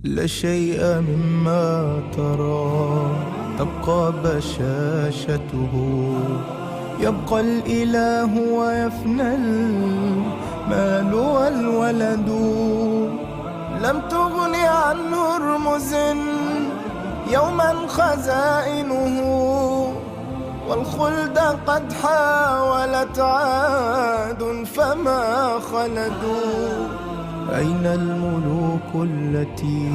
لا شيء مما ترى تبقى بشاشته، يبقى الإله ويفنى المال والولد. لم تغن عن هرمز يوما خزائنه، والخلد قد حاولت عاد فما خلدوا. أين الملوك التي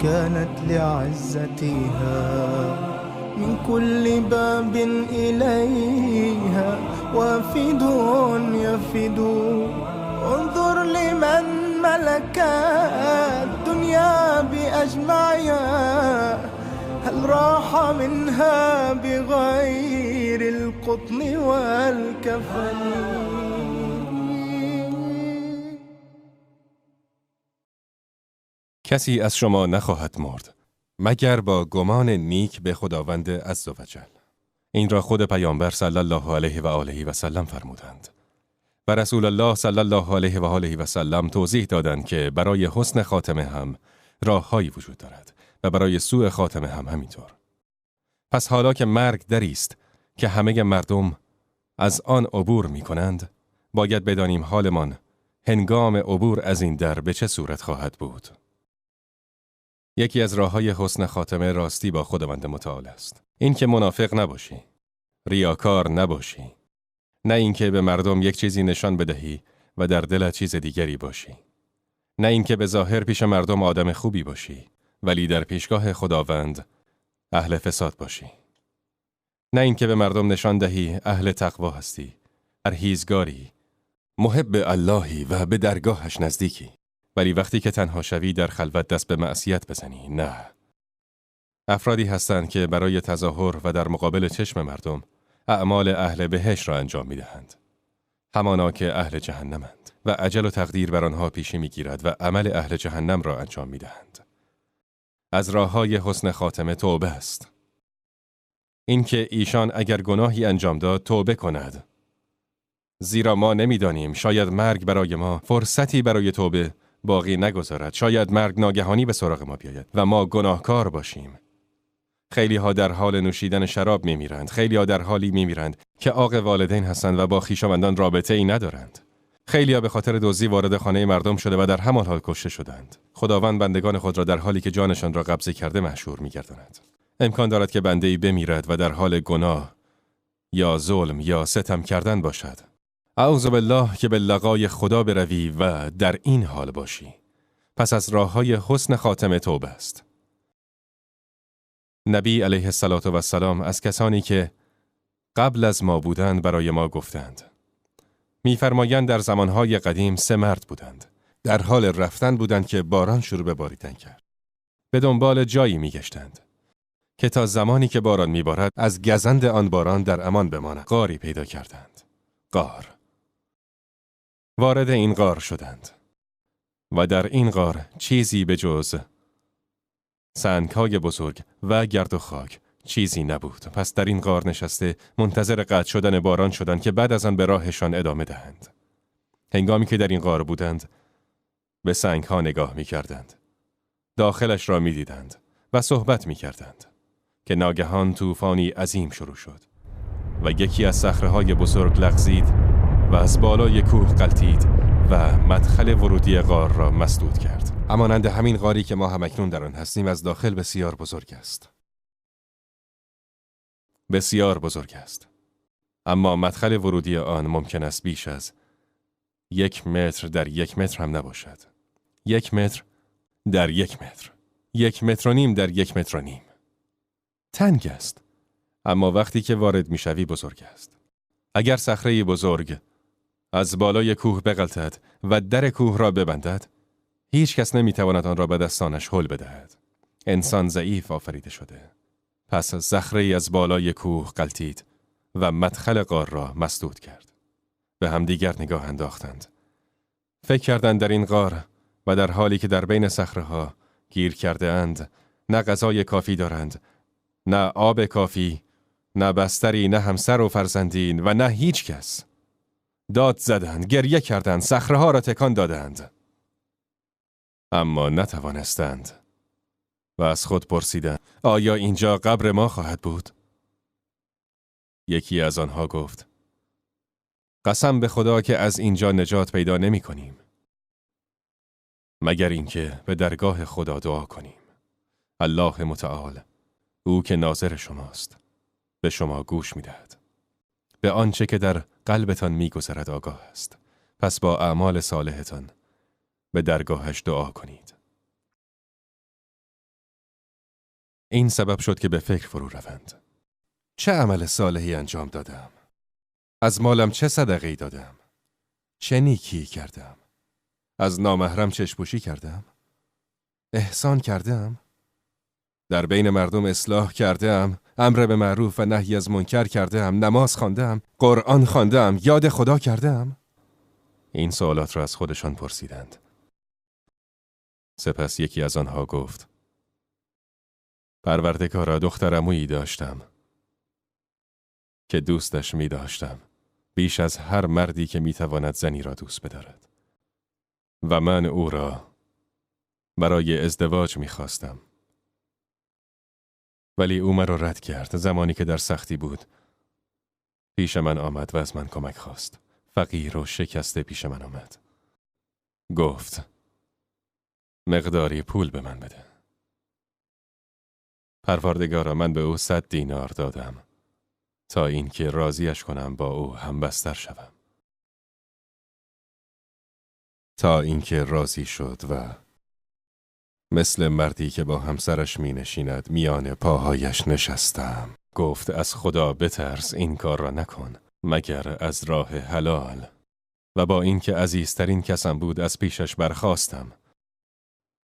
كانت لعزتها من كل باب إليها وافد يفد؟ انظر لمن ملك الدنيا بأجمعها، هل راح منها بغير القطن والكفن؟ کسی از شما نخواهد مرد مگر با گمان نیک به خداوند عزوجل. این را خود پیامبر صلی الله علیه و آله و سلم فرمودند و رسول الله صلی الله علیه و آله و سلم توضیح دادند که برای حسن خاتمه هم راههایی وجود دارد و برای سوء خاتمه هم همینطور. پس حالا که مرگ دری است که همه مردم از آن عبور می کنند، باید بدانیم حالمان هنگام عبور از این در به چه صورت خواهد بود. یکی از راه‌های حسن خاتمه راستی با خداوند متعال است. این که منافق نباشی، ریاکار نباشی، نه اینکه به مردم یک چیزی نشان بدهی و در دلت چیز دیگری باشی، نه اینکه به ظاهر پیش مردم آدم خوبی باشی ولی در پیشگاه خداوند اهل فساد باشی، نه اینکه به مردم نشان دهی اهل تقوا هستی، پرهیزگاری، محب اللهی و به درگاهش نزدیکی، ولی وقتی که تنها شوی در خلوت دست به معصیت بزنی. نه. افرادی هستند که برای تظاهر و در مقابل چشم مردم اعمال اهل بهشت را انجام می دهند. همانا که اهل جهنمند و اجل و تقدیر بر آنها پیشی می گیرد و عمل اهل جهنم را انجام می دهند. از راه‌های حسن خاتمه توبه است. این که ایشان اگر گناهی انجام داد توبه کند. زیرا ما نمی‌دانیم، شاید مرگ برای ما فرصتی برای توبه باقی نگذارد. شاید مرگ ناگهانی به سراغ ما بیاید و ما گناهکار باشیم. خیلی ها در حال نوشیدن شراب میمیرند. خیلی ها در حالی میمیرند که عاق والدین هستند و با خویشاوندان رابطه ای ندارند. خیلی ها به خاطر دزدی وارد خانه مردم شده و در همان حال کشته شدند. خداوند بندگان خود را در حالی که جانشان را قبضه کرده محشور می‌گرداند. امکان دارد که بنده‌ای بمیرد و در حال گناه یا ظلم یا ستم کردن باشد. اعوذ بالله که به لقای خدا بروی و در این حال باشی. پس از راه‌های حسن خاتمه توبه است. نبی علیه السلام از کسانی که قبل از ما بودند برای ما گفتند. می‌فرمایند در زمانهای قدیم 3 مرد بودند. در حال رفتن بودند که باران شروع به باریدن کرد. به دنبال جایی می‌گشتند که تا زمانی که باران می‌بارد از گزند آن باران در امان بمانند. غاری پیدا کردند. غار. وارد این غار شدند و در این غار چیزی به جز سنگ‌های بزرگ و گرد و خاک چیزی نبود. پس در این غار نشسته منتظر قطع شدن باران شدند که بعد از آن به راهشان ادامه دهند. هنگامی که در این غار بودند به سنگ‌ها نگاه می‌کردند. داخلش را می‌دیدند و صحبت می‌کردند که ناگهان طوفانی عظیم شروع شد و یکی از صخره‌های بزرگ لغزید و از بالای کوه غلتید و مدخل ورودی غار را مسدود کرد. همانند همین غاری که ما همکنون در آن هستیم از داخل بسیار بزرگ است. بسیار بزرگ است. اما مدخل ورودی آن ممکن است بیش از 1 متر در 1 متر هم نباشد. 1 متر در 1 متر. 1 متر و نیم در 1 متر و نیم. تنگ است. اما وقتی که وارد میشوی بزرگ است. اگر صخره بزرگ از بالای کوه بغلتد و در کوه را ببندد، هیچ کس نمیتواند آن را به دستانش هل بدهد. انسان ضعیف آفریده شده. پس صخره از بالای کوه غلتید و مدخل غار را مسدود کرد. به همدیگر نگاه انداختند. فکر کردند در این غار و در حالی که در بین صخره‌ها گیر کرده اند، نه غذای کافی دارند، نه آب کافی، نه بستری، نه همسر و فرزندین و نه هیچ کس. داد زدند، گریه کردند، صخره‌ها را تکان دادند. اما نتوانستند و از خود پرسیدند آیا اینجا قبر ما خواهد بود؟ یکی از آنها گفت قسم به خدا که از اینجا نجات پیدا نمی کنیم مگر اینکه به درگاه خدا دعا کنیم. الله متعال، او که ناظر شماست، به شما گوش می دهد. به آنچه که در قلبتان می گذرد آگاه است. پس با اعمال صالحتان به درگاهش دعا کنید. این سبب شد که به فکر فرو روند. چه عمل صالحی انجام دادم؟ از مالم چه صدقه‌ای دادم؟ چه نیکی کردم؟ از نامحرم چشم‌پوشی کردم؟ احسان کردم؟ در بین مردم اصلاح کردم؟ امر به معروف و نهی از منکر کردم؟ نماز خواندم؟ قرآن خواندم؟ یاد خدا کردم؟ این سوالات را از خودشان پرسیدند. سپس یکی از آنها گفت پروردگارا، دختر عمویی داشتم که دوستش می داشتم بیش از هر مردی که می تواند زنی را دوست بدارد و من او را برای ازدواج می خواستم. ولی او مرا رد کرد. زمانی که در سختی بود پیش من آمد و از من کمک خواست. فقیر و شکسته پیش من آمد. گفت مقداری پول به من بده. پروردگارا، من به او 100 دینار دادم تا اینکه راضیش کنم با او همبستر شوم. تا اینکه راضی شد و مثل مردی که با همسرش می نشیند میان پاهایش نشستم. گفت از خدا بترس، این کار را نکن مگر از راه حلال. و با اینکه عزیزترین کسم بود از پیشش برخاستم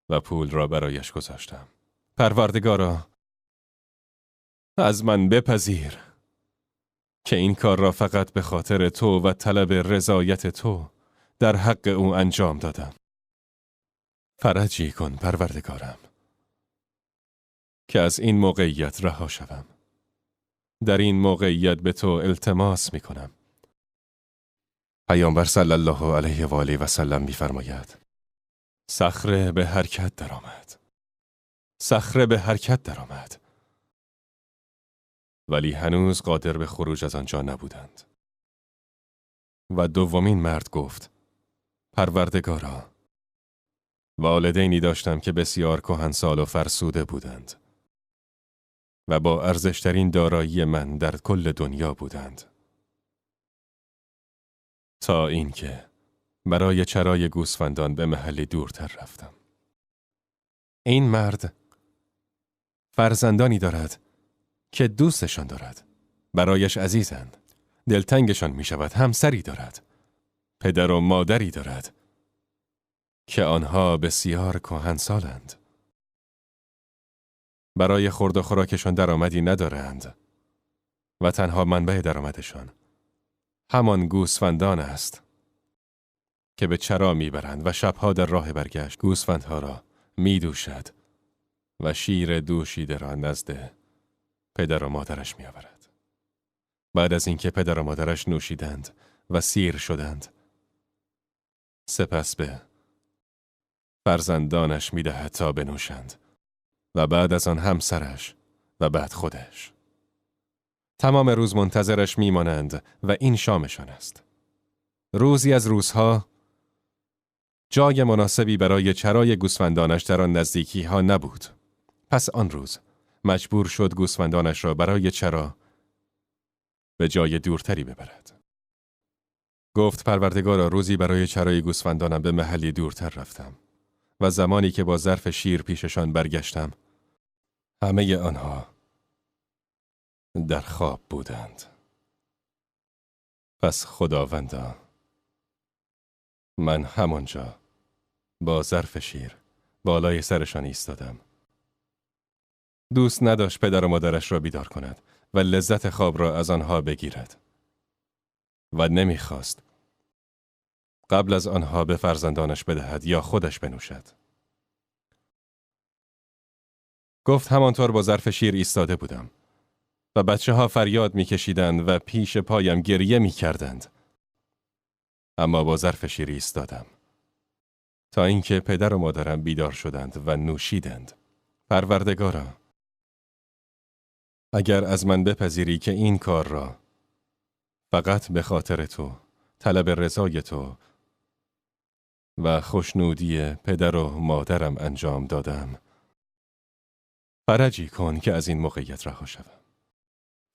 و پول را برایش گذاشتم. پروردگارا، از من بپذیر که این کار را فقط به خاطر تو و طلب رضایت تو در حق او انجام دادم. فرجی کن پروردگارم که از این موقعیت رها شوم. در این موقعیت به تو التماس می کنم. پیامبر صلی الله علیه و آله و سلم می فرماید صخره به حرکت درآمد. صخره به حرکت درآمد. ولی هنوز قادر به خروج از آنجا نبودند. و دومین مرد گفت پروردگارا، والدینی داشتم که بسیار کهنسال و فرسوده بودند و با ارزشترین دارایی من در کل دنیا بودند. تا اینکه برای چرای گوسفندان به محلی دورتر رفتم. این مرد فرزندانی دارد که دوستشان دارد، برایش عزیزند، دلتنگشان می شود. همسری دارد، پدر و مادری دارد که آنها بسیار کهنسالند. برای خورد و خوراکشان درآمدی ندارند و تنها منبع درآمدشان همان گوسفندان است که به چرا میبرند و شبها در راه برگشت گوسفندها را میدوشد و شیر دوشیده را نزد پدر و مادرش میآورد. بعد از اینکه پدر و مادرش نوشیدند و سیر شدند، سپس به فرزندانش میدهد تا بنوشند و بعد از آن همسرش و بعد خودش. تمام روز منتظرش میمانند و این شامشان است. روزی از روزها جای مناسبی برای چرای گوسفندانش در آن نزدیکی ها نبود. پس آن روز مجبور شد گوسفندانش را برای چرا به جای دورتری ببرد. گفت پروردگارا، روزی برای چرای گوسفندانم به محلی دورتر رفتم و زمانی که با ظرف شیر پیششان برگشتم، همه آنها در خواب بودند. پس خداوندا، من همانجا با ظرف شیر بالای سرشان ایستادم. دوست نداشت پدر و مادرش را بیدار کند و لذت خواب را از آنها بگیرد و نمیخواست قبل از آنها به فرزندانش بدهد یا خودش بنوشد. گفت همانطور با ظرف شیر ایستاده بودم و بچه ها فریاد میکشیدند و پیش پایم گریه میکردند. اما با ظرف شیر ایستادم تا اینکه پدر و مادرم بیدار شدند و نوشیدند. پروردگارا، اگر از من بپذیری که این کار را فقط به خاطر تو، طلب رضای تو و خوشنودی پدر و مادرم انجام دادم، فرجی کن که از این موقعیت رها شوم.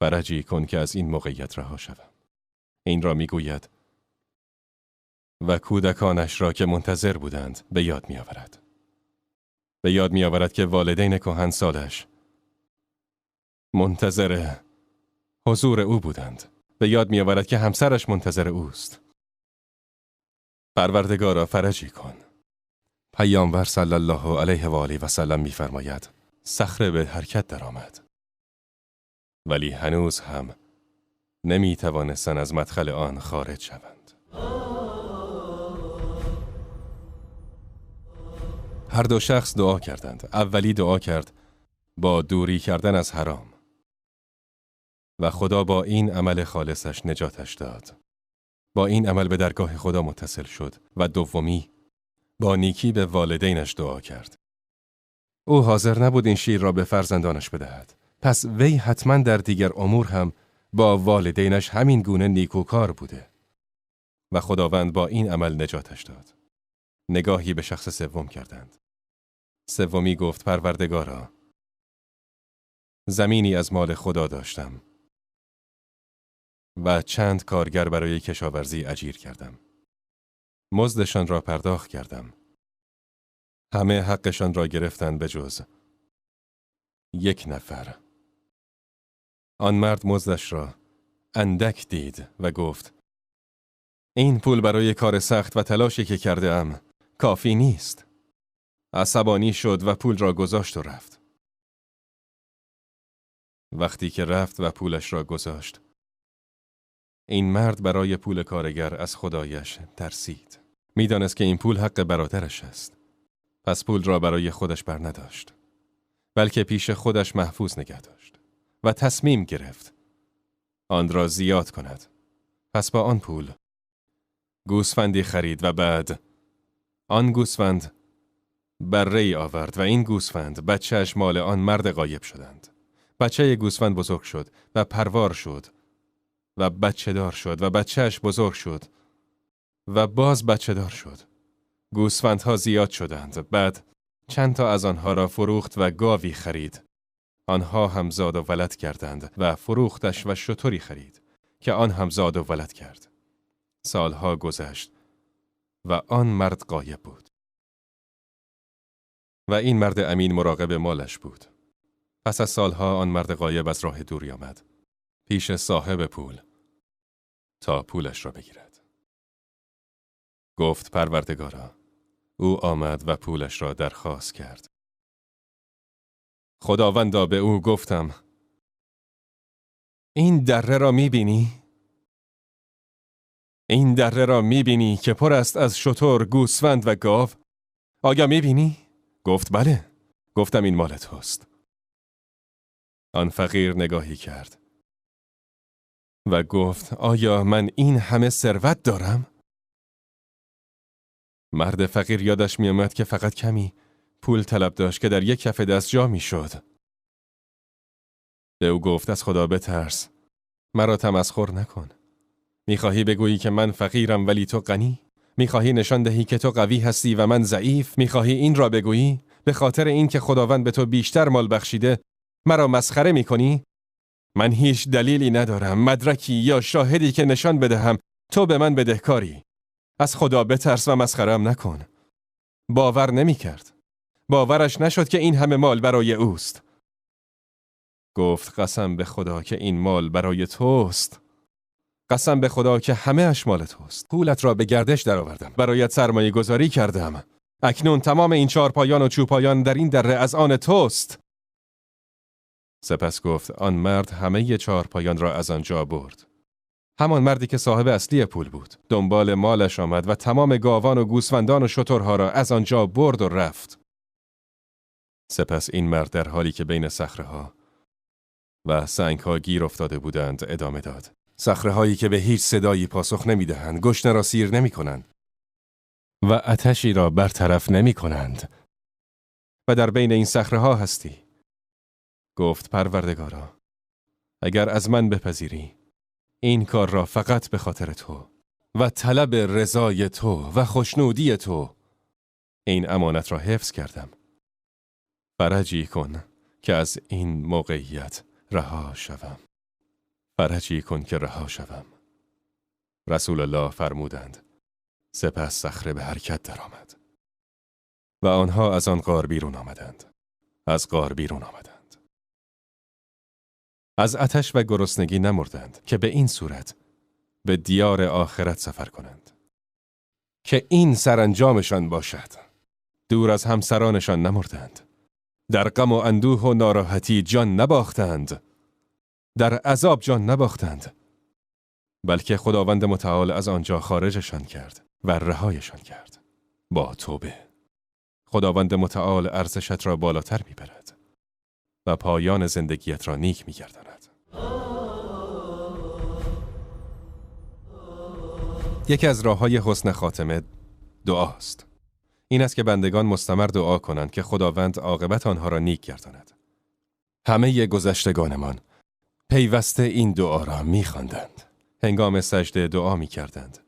فرجی کن که از این موقعیت رها شوم. این را میگوید و کودکانش را که منتظر بودند به یاد میآورد. به یاد میآورد که والدین کهنسالش منتظر حضور او بودند. به یاد میآورد که همسرش منتظر اوست. پروردگارا فرجی کن. پیامبر صلی الله علیه و آله و سلم می‌فرماید صخره به حرکت درآمد، ولی هنوز هم نمی‌توانستند از مدخل آن خارج شوند. هر دو شخص دعا کردند. اولی دعا کرد با دوری کردن از حرام و خدا با این عمل خالصش نجاتش داد. با این عمل به درگاه خدا متصل شد. و دومی با نیکی به والدینش دعا کرد. او حاضر نبود این شیر را به فرزندانش بدهد. پس وی حتما در دیگر امور هم با والدینش همین گونه نیکوکار بوده و خداوند با این عمل نجاتش داد. نگاهی به شخص سوم کردند. سومی گفت پروردگارا، زمینی از مال خدا داشتم و چند کارگر برای کشاورزی اجیر کردم. مزدشان را پرداخت کردم. همه حقشان را گرفتند به جز یک نفر. آن مرد مزدش را اندک دید و گفت این پول برای کار سخت و تلاشی که کرده ام کافی نیست. عصبانی شد و پول را گذاشت و رفت. وقتی که رفت و پولش را گذاشت، این مرد برای پول کارگر از خدایش ترسید. میدانست که این پول حق برادرش است. پس پول را برای خودش برنداشت، بلکه پیش خودش محفوظ نگه داشت و تصمیم گرفت آن را زیاد کند. پس با آن پول گوسفندی خرید و بعد آن گوسفند بره‌ای آورد و این گوسفند بچه‌اش مال آن مرد غایب شدند. بچه گوسفند بزرگ شد و پروار شد و بچه دار شد و بچه‌اش بزرگ شد و باز بچه دار شد. گوسفندها زیاد شدند. بعد چند تا از آنها را فروخت و گاوی خرید. آنها هم زاد و ولد کردند و فروختش و شتری خرید که آن هم زاد و ولد کرد. سالها گذشت و آن مرد غایب بود. و این مرد امین مراقب مالش بود. پس از سالها آن مرد غایب از راه دوری آمد پیش صاحب پول تا پولش را بگیرد. گفت پروردگارا، او آمد و پولش را درخواست کرد. خداوندا به او گفتم این دره را می‌بینی؟ این دره را می‌بینی که پر است از شتر، گوسفند و گاو؟ آیا می‌بینی؟ گفت بله. گفتم این مال توست. آن فقیر نگاهی کرد و گفت آیا من این همه ثروت دارم؟ مرد فقیر یادش می آمد که فقط کمی پول طلب داشت که در یک کف دست جا می شد. به او گفت از خدا بترس. مرا تمسخر نکن. می خواهی بگویی که من فقیرم ولی تو غنی؟ می خواهی نشان دهی که تو قوی هستی و من ضعیف؟ می خواهی این را بگویی؟ به خاطر این که خداوند به تو بیشتر مال بخشیده مرا مسخره می کنی؟ من هیچ دلیلی ندارم، مدرکی یا شاهدی که نشان بدهم تو به من بدهکاری. از خدا بترس و مسخره‌ام نکن. باور نمی کرد. باورش نشد که این همه مال برای اوست. گفت قسم به خدا که این مال برای توست. قسم به خدا که همه اش مال توست. پولت را به گردش درآوردم. برایت سرمایه گذاری کردم. اکنون تمام این چارپایان و چوپایان در این دره از آن توست. سپس گفت آن مرد همه چارپایان را از آنجا برد. همان مردی که صاحب اصلی پول بود. دنبال مالش آمد و تمام گاوان و گوسفندان و شترها را از آنجا برد و رفت. سپس این مرد در حالی که بین صخره‌ها و سنگ‌ها گیر افتاده بودند ادامه داد. صخره‌هایی که به هیچ صدایی پاسخ نمی‌دهند، گشنه را سیر نمی‌کنند. و آتشی را برطرف نمی کنند و در بین این صخره‌ها هستی. گفت پروردگارا، اگر از من بپذیری این کار را فقط به خاطر تو و طلب رضای تو و خوشنودی تو این امانت را حفظ کردم. فرجی کن که از این موقعیت رها شوم. فرجی کن که رها شوم. رسول الله فرمودند سپس صخره به حرکت درآمد و آنها از آن غار بیرون آمدند. از غار بیرون آمدند. از آتش و گرسنگی نمردند که به این صورت به دیار آخرت سفر کنند. که این سرانجامشان باشد. دور از همسرانشان نمردند. در غم و اندوه و ناراحتی جان نباختند. در عذاب جان نباختند. بلکه خداوند متعال از آنجا خارجشان کرد و رهایشان کرد. با توبه. خداوند متعال ارزشت را بالاتر میبرد و پایان زندگیت را نیک میگرداند. یکی از راه‌های حسن خاتمه دعاست. این است که بندگان مستمر دعا کنند که خداوند عاقبت آنها را نیک گرداند. همه گذشتگانمان پیوسته این دعا را می‌خواندند. هنگام سجده دعا می‌کردند.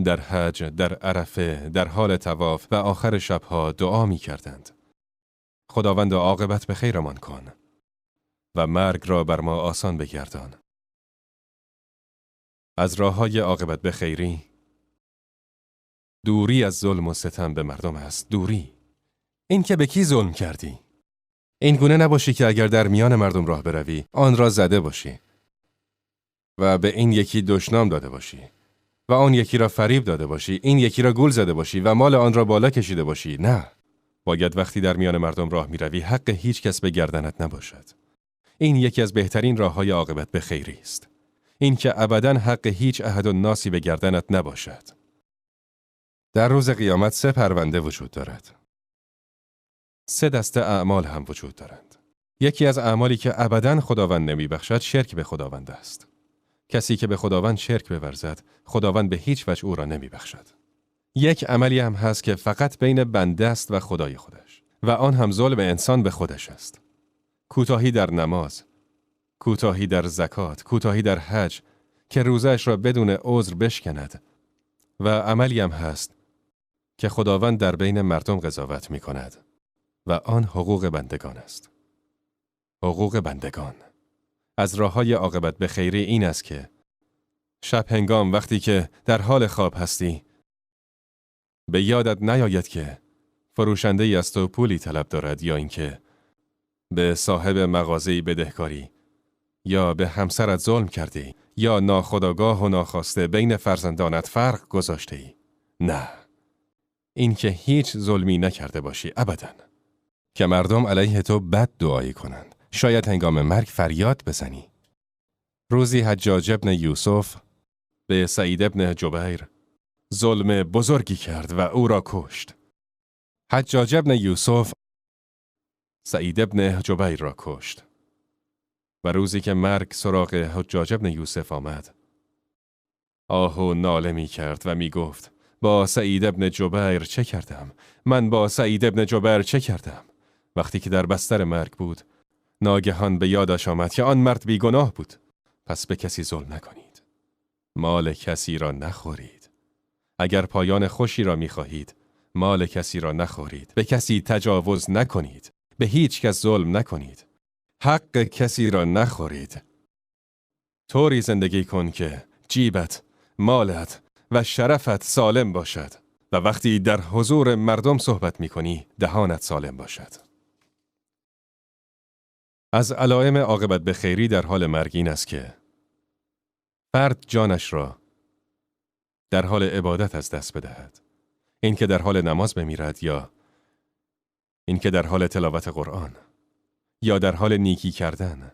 در حج، در عرفه، در حال طواف و آخر شبها دعا می‌کردند. خداوند عاقبت به خیرمان کن و مرگ را بر ما آسان بگردان. از راه‌های عاقبت به خیری دوری از ظلم و ستم به مردم است. دوری. این که به کی ظلم کردی؟ این گونه نباشی که اگر در میان مردم راه بروی آن را زده باشی و به این یکی دشنام داده باشی و آن یکی را فریب داده باشی، این یکی را گول زده باشی و مال آن را بالا کشیده باشی. نه. باید وقتی در میان مردم راه میروی حق هیچ کس به گردنت نباشد. این یکی از بهترین راه‌های عاقبت به خیری است. این که ابداً حق هیچ احد و ناسی به گردنت نباشد. در روز قیامت 3 پرونده وجود دارد. 3 دسته اعمال هم وجود دارند. یکی از اعمالی که ابداً خداوند نمیبخشد شرک به خداوند است. کسی که به خداوند شرک بورزد، خداوند به هیچ وجه او را نمیبخشد. یک عملی هم هست که فقط بین بنده است و خدای خودش و آن هم ظلم انسان به خودش است. کوتاهی در نماز، کوتاهی در زکات، کوتاهی در حج که روزش را بدون عذر بشکند و عملی هم هست که خداوند در بین مردم قضاوت می کند و آن حقوق بندگان است. حقوق بندگان. از راه‌های عاقبت به خیری این است که شب هنگام وقتی که در حال خواب هستی به یادت نیاید که فروشنده‌ای از تو پولی طلب دارد یا اینکه به صاحب مغازه‌ای بدهکاری یا به همسرت ظلم کردی یا ناخودآگاه و ناخواسته بین فرزندانت فرق گذاشتی. نه. این که هیچ ظلمی نکرده باشی ابداً. که مردم علیه تو بد دعایی کنند. شاید هنگام مرگ فریاد بزنی. روزی حجاج ابن یوسف به سعید ابن جبیر ظلم بزرگی کرد و او را کشت. حجاج ابن یوسف سعید ابن جبیر را کشت. و روزی که مرگ سراغ حجاج ابن یوسف آمد، آه و ناله می کرد و می گفت با سعید ابن جبیر چه کردم؟ من با سعید ابن جبیر چه کردم؟ وقتی که در بستر مرگ بود، ناگهان به یادش آمد که آن مرد بیگناه بود. پس به کسی ظلم نکنید. مال کسی را نخورید. اگر پایان خوشی را می خواهید، مال کسی را نخورید. به کسی تجاوز نکنید. به هیچ کس ظلم نکنید. حق کسی را نخورید. طوری زندگی کن که جیبت، مالت و شرفت سالم باشد و وقتی در حضور مردم صحبت می کنی دهانت سالم باشد. از علائم عاقبت به خیری در حال مرگ این است که فرد جانش را در حال عبادت از دست بدهد. این که در حال نماز بمیرد یا این که در حال تلاوت قرآن یا در حال نیکی کردن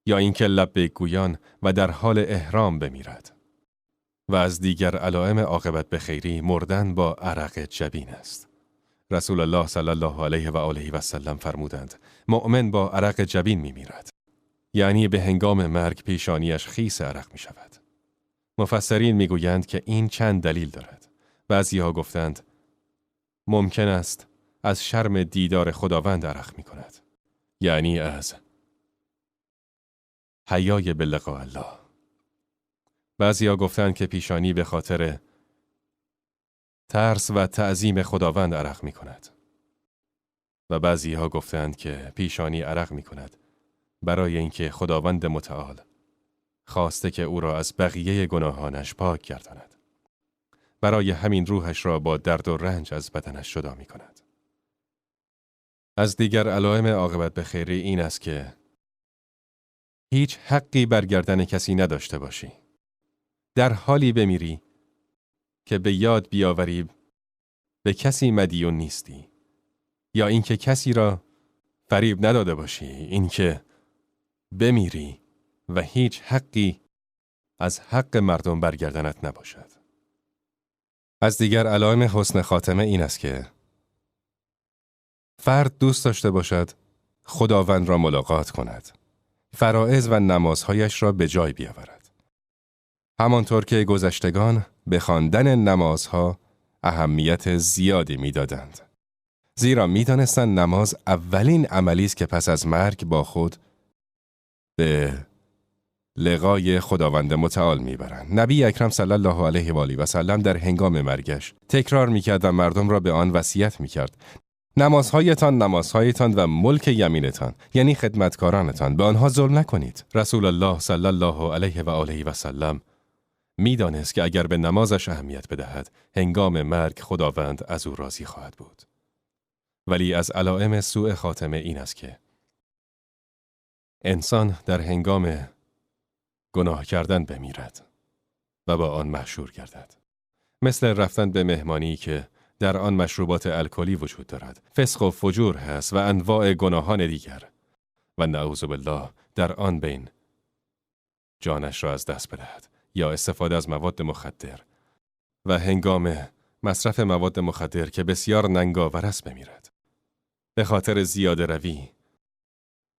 یا این که لبیک گویان و در حال احرام بمیرد. و از دیگر علائم عاقبت به خیری مردن با عرق جبین است. رسول الله صلی الله علیه و آله و سلم فرمودند مؤمن با عرق جبین میمیرد. یعنی به هنگام مرگ پیشانیش خیس عرق می شود. مفسرین میگویند که این چند دلیل دارد بعضی‌ها گفتند ممکن است از شرم دیدار خداوند عرق می کند. یعنی از حیای بلقاء الله. بعضی‌ها گفتند که پیشانی به خاطر ترس و تعظیم خداوند عرق می کند. و بعضی‌ها گفتند که پیشانی عرق می کند برای اینکه خداوند متعال خواسته که او را از بقیه گناهانش پاک گرداند. برای همین روحش را با درد و رنج از بدنش جدا می کند. از دیگر علائم عاقبت به خیری این است که هیچ حقی بر گردن کسی نداشته باشی. در حالی بمیری که به یاد بیاوری به کسی مدیون نیستی، یا اینکه کسی را فریب نداده باشی، اینکه بمیری و هیچ حقی از حق مردم بر گردنت نباشد. از دیگر علائم حسن خاتمه این است که فرد دوست داشته باشد خداوند را ملاقات کند، فرائض و نمازهایش را به جای بیاورد. همانطور که گذشتگان به خواندن نمازها اهمیت زیادی می‌دادند. زیرا می‌دانستند نماز اولین عملی است که پس از مرگ با خود به لقای خداوند متعال میبرند. نبی اکرم صلی الله علیه و آله و سلم در هنگام مرگش تکرار میکرد و مردم را به آن وصیت میکرد: نمازهایتان و ملک یمینتان، یعنی خدمتکارانتان، به آنها ظلم نکنید. رسول الله صلی الله علیه و آله و سلم میدانست که اگر به نمازش اهمیت بدهد، هنگام مرگ خداوند از او راضی خواهد بود. ولی از علائم سوء خاتمه این است که انسان در هنگام گناه کردن بمیرد و با آن محشور گردد. مثل رفتن به مهمانی که در آن مشروبات الکلی وجود دارد، فسق و فجور هست و انواع گناهان دیگر، و نعوذ بالله در آن بین جانش را از دست بدهد یا استفاده از مواد مخدر و هنگام مصرف مواد مخدر که بسیار ننگاور است بمیرد به خاطر زیاده روی،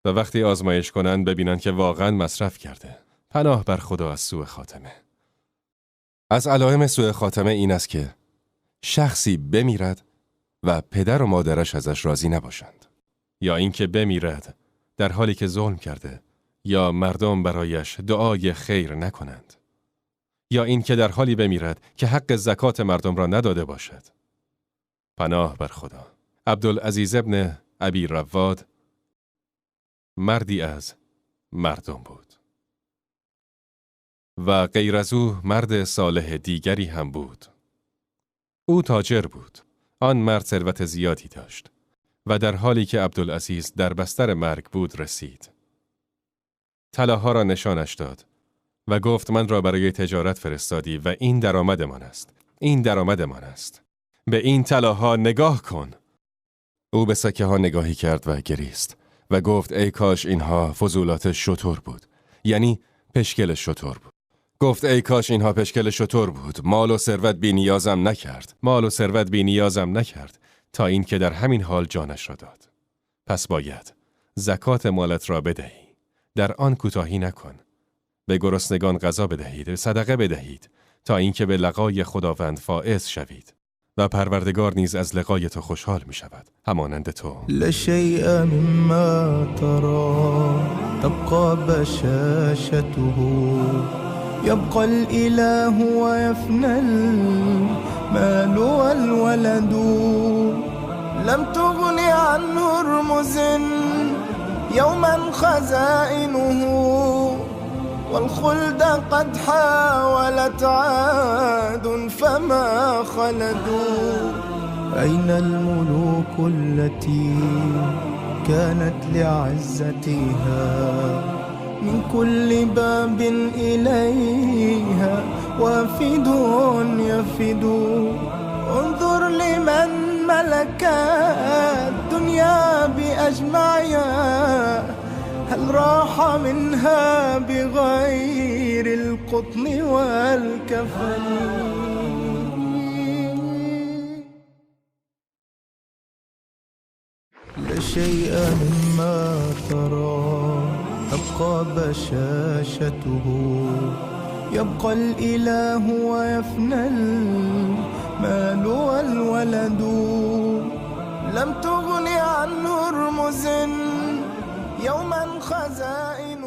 و وقتی آزمایش کنند ببینند که واقعا مصرف کرده. پناه بر خدا از سوء خاتمه. از علائم سوء خاتمه این است که شخصی بمیرد و پدر و مادرش ازش راضی نباشند، یا اینکه بمیرد در حالی که ظلم کرده یا مردم برایش دعای خیر نکنند، یا اینکه در حالی بمیرد که حق زکات مردم را نداده باشد. پناه بر خدا. عبدالعزیز ابن ابی رواد مردی از مردم بود و غیر از او مرد صالح دیگری هم بود. او تاجر بود. آن مرد ثروت زیادی داشت و در حالی که عبدالعزیز در بستر مرگ بود رسید. طلاها را نشانش داد و گفت: من را برای تجارت فرستادی و این درآمدمان است. این درآمدمان است. به این طلاها نگاه کن. او به سکه ها نگاهی کرد و گریست و گفت: ای کاش اینها فضولات شتر بود، یعنی پشکل شتر بود. گفت: ای کاش اینها پشکل شتر بود. مال و ثروت بی نیازم نکرد تا این که در همین حال جانش را داد. پس باید زکات مالت را بدهی. در آن کوتاهی نکن. به گرسنگان غذا بدهید، صدقه بدهید تا اینکه به لقای خداوند فائز شوید و پروردگار نیز از لقای تو خوشحال می شود، همانند تو. لشیء مما ترى تبقى بشاشته يبقى الإله ويفنى المال والولد لم تغن عنه رمز يوما خزائنه والخلد قد حاولت عاد فما خلدوا أين الملوك التي كانت لعزتها من كل باب إليها وافد يفد انظر لمن ملك الدنيا بأجمعها هل راح منها بغير القطن والكفن لا شيء مما ترى تبقى بشاشته يبقى الإله ويفنى المال والولد لم تغن عن هرمز يوما خزائن